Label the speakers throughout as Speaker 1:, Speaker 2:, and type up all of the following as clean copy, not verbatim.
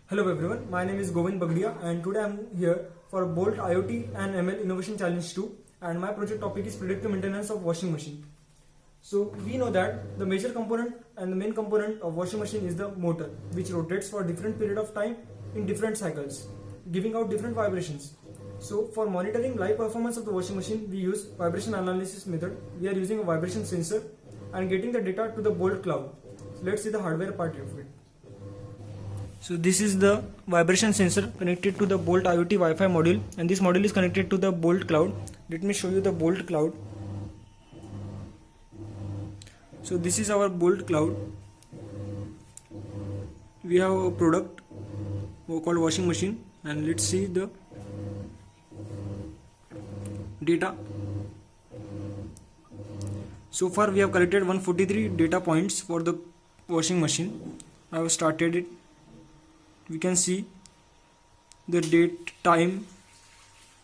Speaker 1: Hello everyone, my name is Govind Bagdia and today I am here for Bolt IoT and ML Innovation Challenge 2 and my project topic is predictive maintenance of washing machine. So we know that the major component and the main component of washing machine is the motor, which rotates for different period of time in different cycles, giving out different vibrations. So for monitoring live performance of the washing machine, we use vibration analysis method. We are using a vibration sensor and getting the data to the Bolt cloud. So let's see the hardware part of it. So this is the vibration sensor connected to the Bolt IoT Wi-Fi module, and this module is connected to the Bolt cloud. Let me show you the Bolt cloud. So this is our Bolt cloud. We have a product called washing machine, and let's see the data. So far we have collected 143 data points for the washing machine. I have started it. We can see the date, time,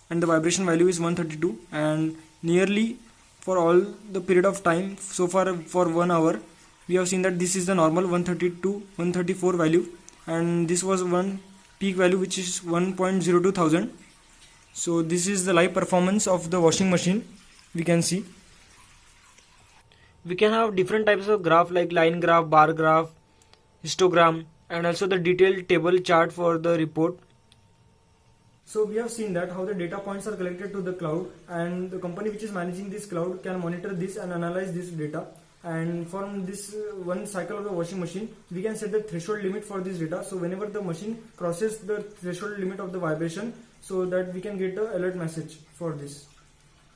Speaker 1: and the vibration value is 132, and nearly for all the period of time so far for 1 hour we have seen that this is the normal 132 134 value, and this was one peak value which is 1.02 thousand. So this is the live performance of the washing machine. We can see we can have different types of graph like line graph, bar graph, histogram, and also the detailed table chart for the report. So we have seen that how the data points are collected to the cloud, and the company which is managing this cloud can monitor this and analyze this data, and from this one cycle of the washing machine we can set the threshold limit for this data. So whenever the machine crosses the threshold limit of the vibration, so that we can get a alert message for this.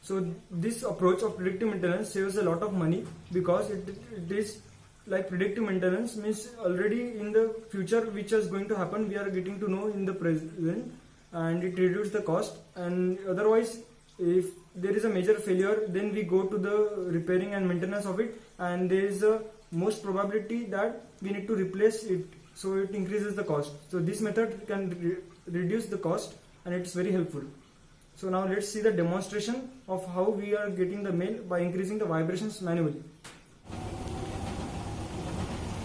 Speaker 1: So this approach of predictive maintenance saves a lot of money, because it is like predictive maintenance means already in the future which is going to happen we are getting to know in the present, and it reduces the cost. And otherwise if there is a major failure, then we go to the repairing and maintenance of it, and there is a most probability that we need to replace it, so it increases the cost. So this method can reduce the cost, and it's very helpful. So now let's see the demonstration of how we are getting the mail by increasing the vibrations manually.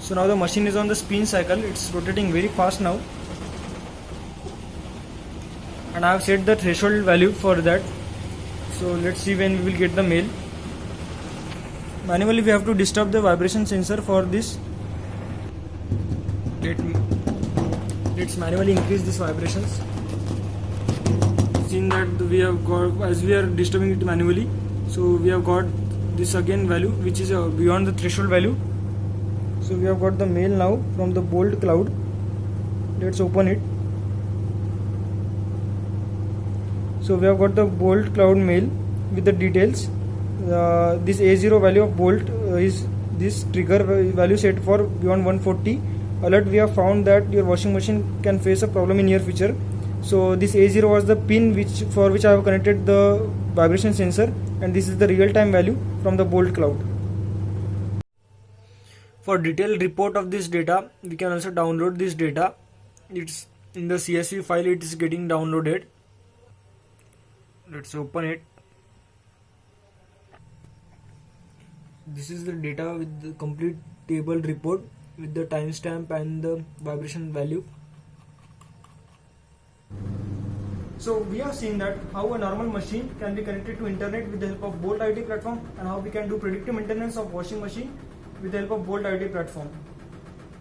Speaker 1: So now the machine is on the spin cycle, it's rotating very fast now, and I have set the threshold value for that. So let's see when we will get the mail. Manually we have to disturb the vibration sensor for this. Let's manually increase these vibrations. Seen that we have got, as we are disturbing it manually, so we have got this again value which is beyond the threshold value. So we have got the mail now from the Bolt cloud. Let's open it. So we have got the Bolt cloud mail with the details. This A0 value of Bolt is this trigger value set for beyond 140. Alert, we have found that your washing machine can face a problem in near future. So this A0 was the pin for which I have connected the vibration sensor, and this is the real time value from the Bolt cloud. For detailed report of this data, we can also download this data. It's in the CSV file, it is getting downloaded. Let's open it. This is the data with the complete table report with the timestamp and the vibration value. So we have seen that how a normal machine can be connected to internet with the help of Bolt IoT platform, and how we can do predictive maintenance of washing machine with the help of Bolt IoT platform.